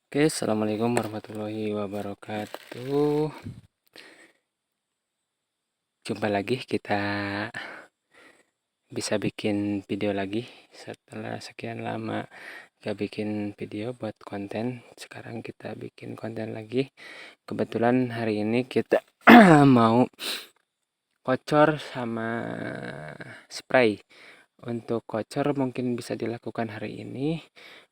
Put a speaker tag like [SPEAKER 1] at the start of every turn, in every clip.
[SPEAKER 1] Oke, assalamualaikum warahmatullahi wabarakatuh. Jumpa lagi, kita bisa bikin video lagi setelah sekian lama gak bikin video buat konten. Sekarang kita bikin konten lagi. Kebetulan hari ini kita mau kocor sama spray. Untuk kocor mungkin bisa dilakukan hari ini.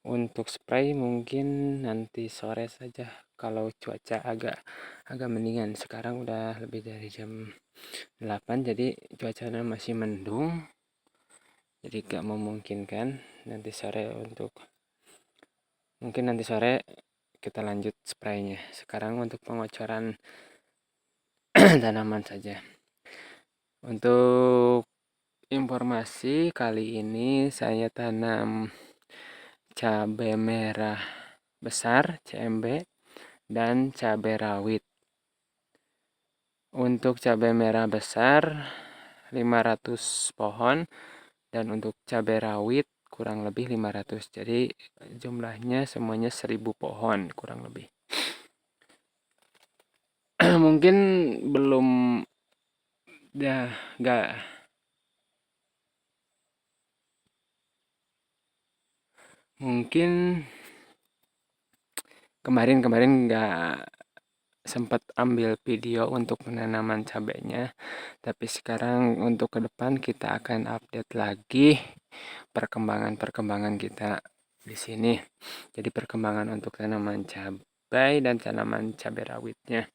[SPEAKER 1] Untuk spray mungkin nanti sore saja kalau cuaca agak mendingan. Sekarang udah lebih dari jam 8, jadi cuacanya masih mendung. Jadi gak memungkinkan nanti sore mungkin nanti sore kita lanjut spraynya. Sekarang untuk pengocoran tanaman saja. Untuk informasi kali ini saya tanam cabai merah besar CMB dan cabai rawit. Untuk cabai merah besar 500 pohon dan untuk cabai rawit kurang lebih 500. Jadi jumlahnya semuanya 1000 pohon kurang lebih. Mungkin belum ya enggak mungkin kemarin nggak sempat ambil video untuk penanaman cabainya, tapi sekarang untuk ke depan kita akan update lagi perkembangan kita di sini. Jadi perkembangan untuk tanaman cabai dan tanaman cabai rawitnya.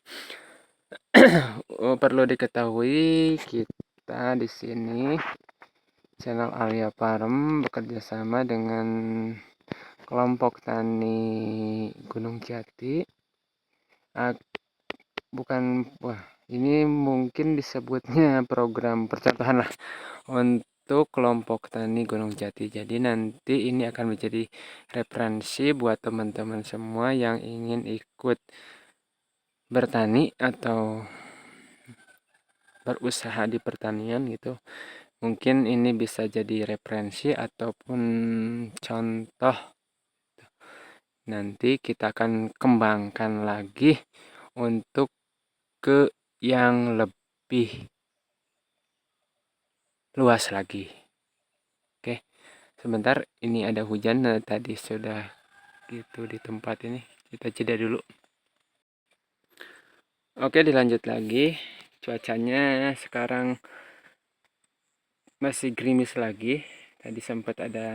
[SPEAKER 1] Perlu diketahui kita di sini channel Alia Farm bekerja sama dengan kelompok tani Gunung Jati. Ini mungkin disebutnya program percontohan lah untuk kelompok tani Gunung Jati. Jadi nanti ini akan menjadi referensi buat teman-teman semua yang ingin ikut bertani atau berusaha di pertanian gitu. Mungkin ini bisa jadi referensi ataupun contoh. Nanti kita akan kembangkan lagi untuk ke yang lebih luas lagi. Oke, sebentar, ini ada hujan. Tadi sudah gitu di tempat ini. Kita jeda dulu. Oke, dilanjut lagi. Cuacanya sekarang masih gerimis lagi. Tadi sempat ada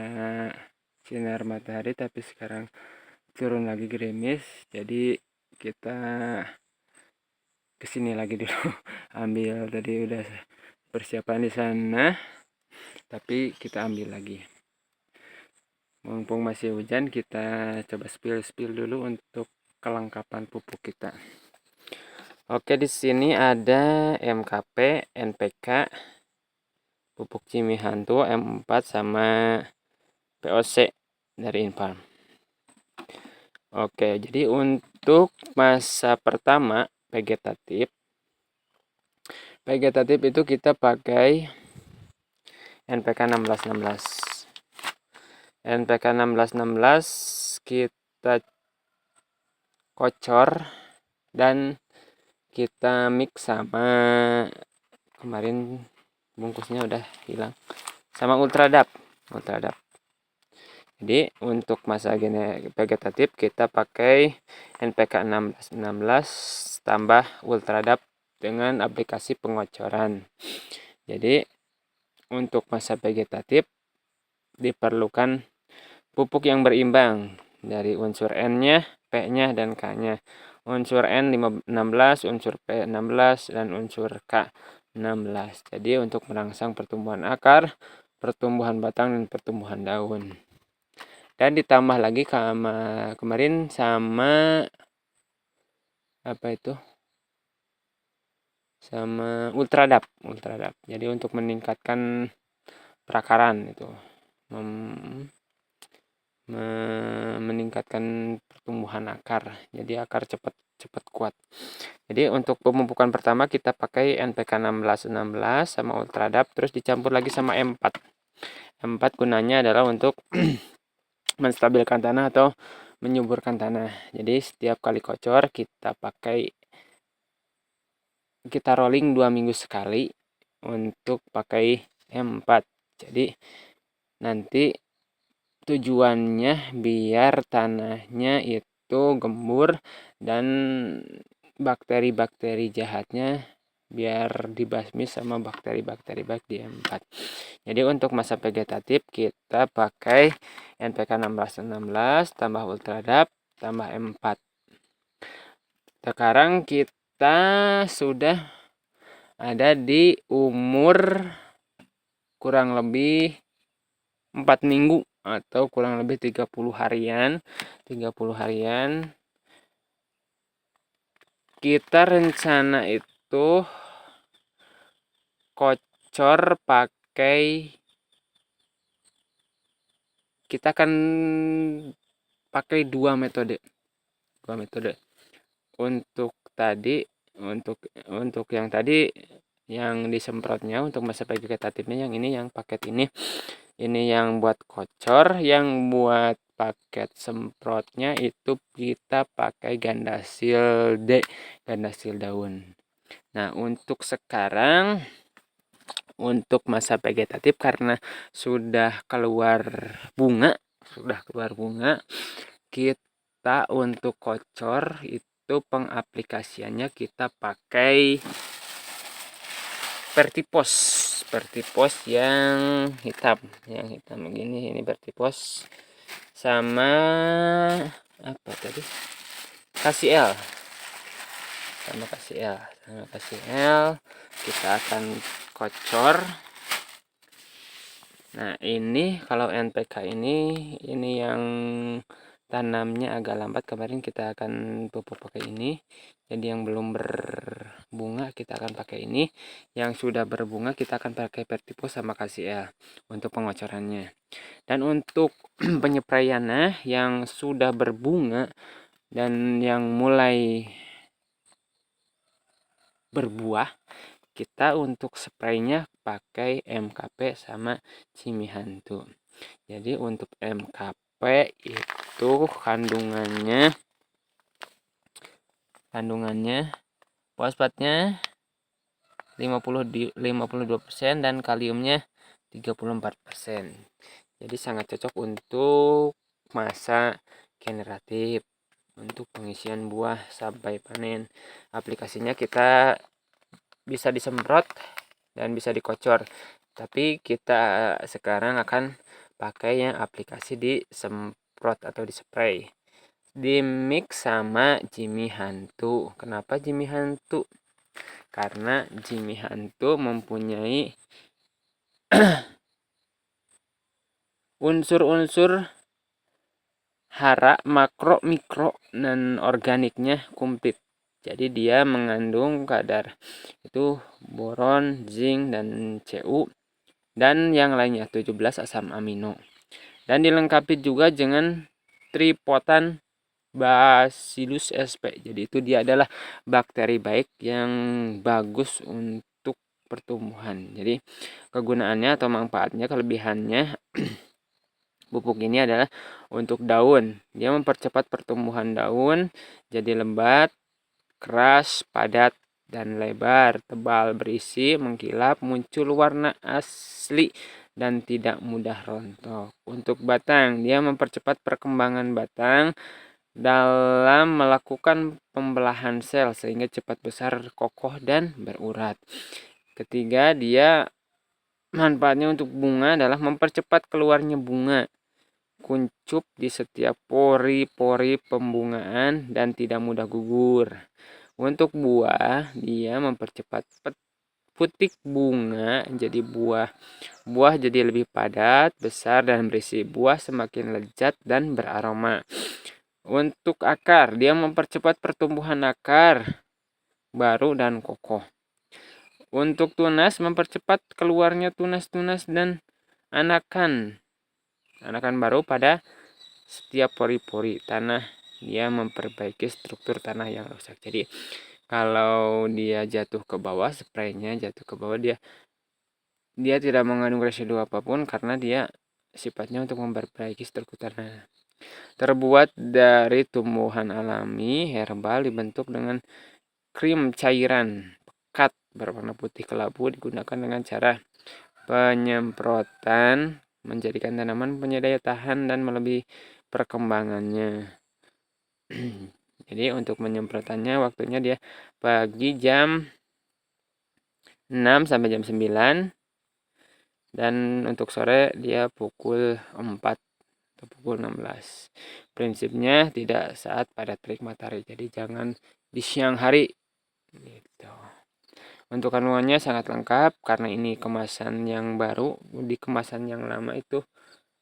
[SPEAKER 1] sinar matahari, tapi sekarang turun lagi gerimis. Jadi kita kesini lagi dulu. Ambil tadi udah persiapan di sana, tapi kita ambil lagi. Mumpung masih hujan, kita coba spill dulu untuk kelengkapan pupuk kita. Oke, di sini ada MKP, NPK, pupuk Cimihantu, M4 sama POC dari Infarm. Oke, jadi untuk masa pertama vegetatif itu kita pakai NPK 1616. NPK 1616 kita kocor dan kita mix sama, kemarin bungkusnya udah hilang, sama Ultradap. Jadi untuk masa vegetatif kita pakai NPK 1616 tambah Ultradap dengan aplikasi pengocoran. Jadi untuk masa vegetatif diperlukan pupuk yang berimbang dari unsur N-nya, P-nya, dan K-nya. Unsur N 16, unsur P 16, dan unsur K 16. Jadi untuk merangsang pertumbuhan akar, pertumbuhan batang, dan pertumbuhan daun. Dan ditambah lagi kemarin sama sama Ultradap. Jadi untuk meningkatkan perakaran itu, meningkatkan pertumbuhan akar. Jadi akar cepat kuat. Jadi untuk pemupukan pertama kita pakai NPK 1616 sama Ultradap, terus dicampur lagi sama M4. M4 gunanya adalah untuk menstabilkan tanah atau menyuburkan tanah. Jadi setiap kali kocor kita rolling 2 minggu sekali untuk pakai M4. Jadi nanti tujuannya biar tanahnya itu gembur dan bakteri-bakteri jahatnya biar dibasmi sama bakteri-bakteri baik di M4. Jadi untuk masa vegetatif kita pakai NPK 1616 tambah Ultradap tambah M4. Sekarang kita sudah ada di umur kurang lebih 4 minggu atau kurang lebih 30 harian. Kita rencana itu kocor kita akan pakai dua metode. Untuk yang tadi yang disemprotnya untuk masa vegetatifnya yang ini yang paket ini yang buat kocor, yang buat paket semprotnya itu kita pakai Gandasil D, Gandasil daun. Nah, untuk sekarang untuk masa vegetatif karena sudah keluar bunga, kita untuk kocor itu pengaplikasiannya kita pakai Vertipos yang hitam begini, ini Vertipos sama apa tadi, KCL kita akan kocor. Nah, ini kalau NPK ini yang tanamnya agak lambat, kemarin kita akan pupuk pakai ini. Jadi yang belum berbunga kita akan pakai ini, yang sudah berbunga kita akan pakai Vertipos sama KCL untuk pengocorannya. Dan untuk penyepraiannya yang sudah berbunga dan yang mulai berbuah, kita untuk spraynya pakai MKP sama Cimihantu. Jadi untuk MKP itu kandungannya fosfatnya 52% dan kaliumnya 34%. Jadi sangat cocok untuk masa generatif untuk pengisian buah sampai panen. Aplikasinya kita bisa disemprot dan bisa dikocor, tapi kita sekarang akan pakai yang aplikasi disemprot atau dispray, di mix sama Jimmy Hantu. Kenapa Jimmy Hantu? Karena Jimmy Hantu mempunyai unsur-unsur hara, makro, mikro, dan organiknya komplit. Jadi dia mengandung kadar itu boron, zinc, dan Cu, dan yang lainnya 17 asam amino. Dan dilengkapi juga dengan tripotan Bacillus sp. Jadi itu dia adalah bakteri baik yang bagus untuk pertumbuhan. Jadi kegunaannya atau manfaatnya, kelebihannya pupuk ini adalah untuk daun. Dia mempercepat pertumbuhan daun jadi lebat, keras, padat, dan lebar, tebal, berisi, mengkilap, muncul warna asli, dan tidak mudah rontok. Untuk batang, dia mempercepat perkembangan batang dalam melakukan pembelahan sel sehingga cepat besar, kokoh, dan berurat. Ketiga, dia manfaatnya untuk bunga adalah mempercepat keluarnya bunga, kuncup di setiap pori-pori pembungaan, dan tidak mudah gugur. Untuk buah, dia mempercepat putik bunga jadi buah. Buah jadi lebih padat, besar, dan berisi. Buah semakin lezat dan beraroma. Untuk akar, dia mempercepat pertumbuhan akar baru dan kokoh. Untuk tunas, mempercepat keluarnya tunas-tunas dan anakan baru pada setiap pori-pori tanah. Dia memperbaiki struktur tanah yang rusak. Jadi kalau dia jatuh ke bawah, spraynya jatuh ke bawah, dia tidak mengandung residu apapun karena dia sifatnya untuk memperbaiki struktur tanah. Terbuat dari tumbuhan alami herbal dibentuk dengan krim cairan pekat berwarna putih kelabu, digunakan dengan cara penyemprotan menjadikan tanaman punya daya tahan dan melebihi perkembangannya. Jadi untuk menyemprotannya waktunya dia pagi jam 6 sampai jam 9, dan untuk sore dia pukul 4 atau pukul 16. Prinsipnya tidak saat pada terik matahari, jadi jangan di siang hari gitu. Untuk kandungannya sangat lengkap karena ini kemasan yang baru. Di kemasan yang lama itu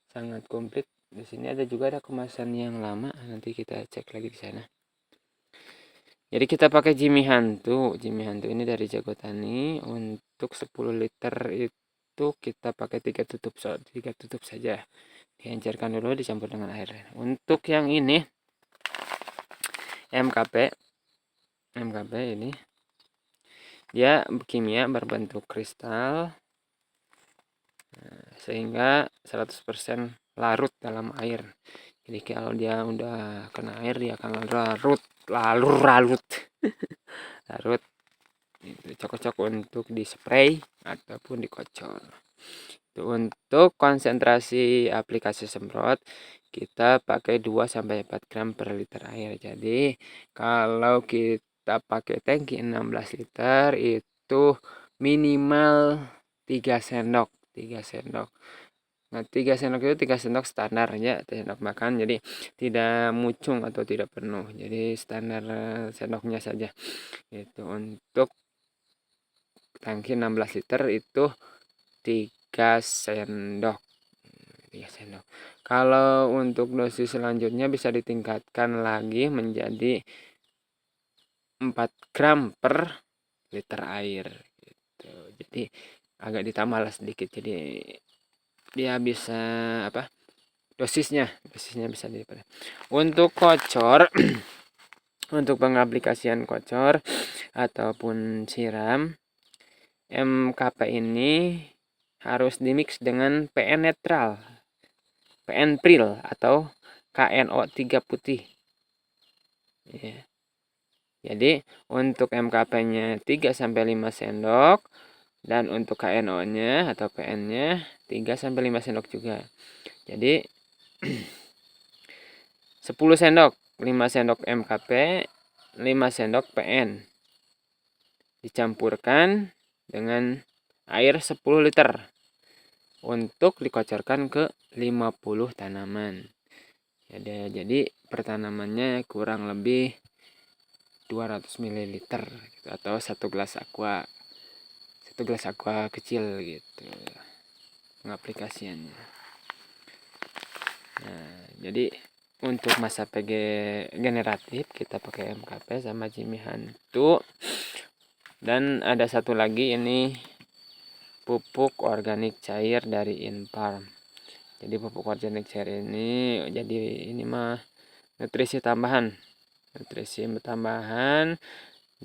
[SPEAKER 1] sangat komplit. Di sini ada kemasan yang lama, nanti kita cek lagi di sana. Jadi kita pakai Jimmy Hantu. Jimmy Hantu ini dari Jago Tani. Untuk 10 liter itu kita pakai 3 tutup saja. Diencerkan dulu, dicampur dengan air. Untuk yang ini MKP ini dia kimia berbentuk kristal, sehingga 100% larut dalam air. Jadi kalau dia udah kena air dia akan larut larut. Itu cocok untuk dispray ataupun dikocor. Untuk konsentrasi aplikasi semprot kita pakai 2-4 gram per liter air. Jadi kalau kita pakai tangki 16 liter itu minimal 3 sendok. Nah, 3 sendok itu 3 sendok standar ya, sendok makan. Jadi tidak mucung atau tidak penuh. Jadi standar sendoknya saja. Itu untuk tangki 16 liter itu 3 sendok. Kalau untuk dosis selanjutnya bisa ditingkatkan lagi menjadi 4 gram per liter air gitu. Jadi agak ditambah lah sedikit, jadi dia bisa dosisnya bisa dilipat. Untuk kocor untuk pengaplikasian kocor ataupun siram, MKP ini harus dimix dengan PN netral, PN pril atau KNO3 putih. Ya. Jadi untuk MKP-nya 3-5 sendok dan untuk KNO-nya atau PN-nya 3-5 sendok juga. Jadi 10 sendok, 5 sendok MKP, 5 sendok PN. Dicampurkan dengan air 10 liter untuk dikocorkan ke 50 tanaman. Jadi pertanamannya kurang lebih 200 ml gitu, atau 1 gelas aqua. 1 gelas aqua kecil gitu pengaplikasiannya. Nah, jadi untuk masa PG generatif kita pakai MKP sama Jimmy Hantu. Dan ada satu lagi ini pupuk organik cair dari Infarm. Jadi pupuk organik cair ini mah nutrisi tambahan.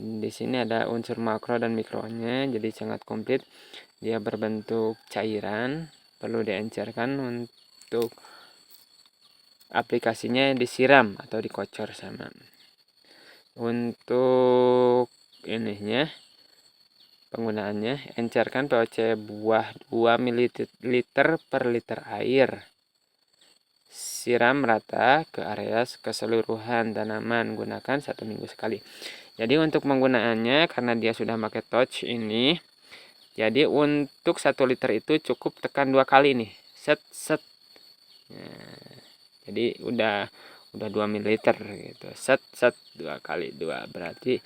[SPEAKER 1] Di sini ada unsur makro dan mikronya, jadi sangat komplit. Dia berbentuk cairan, perlu diencerkan. Untuk aplikasinya disiram atau dikocor sama. Untuk ininya penggunaannya, encerkan POC buah 2 ml per liter air. Siram rata ke area keseluruhan tanaman, gunakan 1 minggu sekali. Jadi untuk penggunaannya karena dia sudah pakai touch ini, jadi untuk 1 liter itu cukup tekan 2 kali nih. Set. Nah, jadi udah 2 ml gitu. Set 2 kali 2 berarti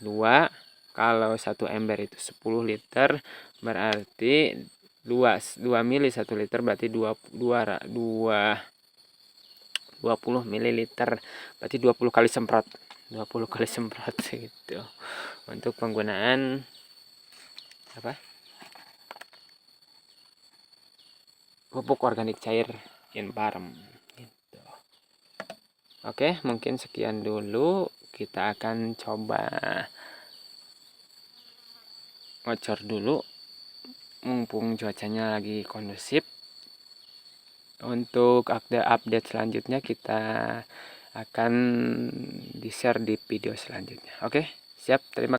[SPEAKER 1] 2. Kalau 1 ember itu 10 liter berarti 2 mili 1 liter berarti 20 ml, berarti 20 kali semprot. 20 kali semprot gitu. Untuk penggunaan pupuk organik cair Infarm gitu. Oke, mungkin sekian dulu. Kita akan coba ngocor dulu mumpung cuacanya lagi kondusif. untuk update selanjutnya kita akan di-share di video selanjutnya. Oke, siap. Terima kasih.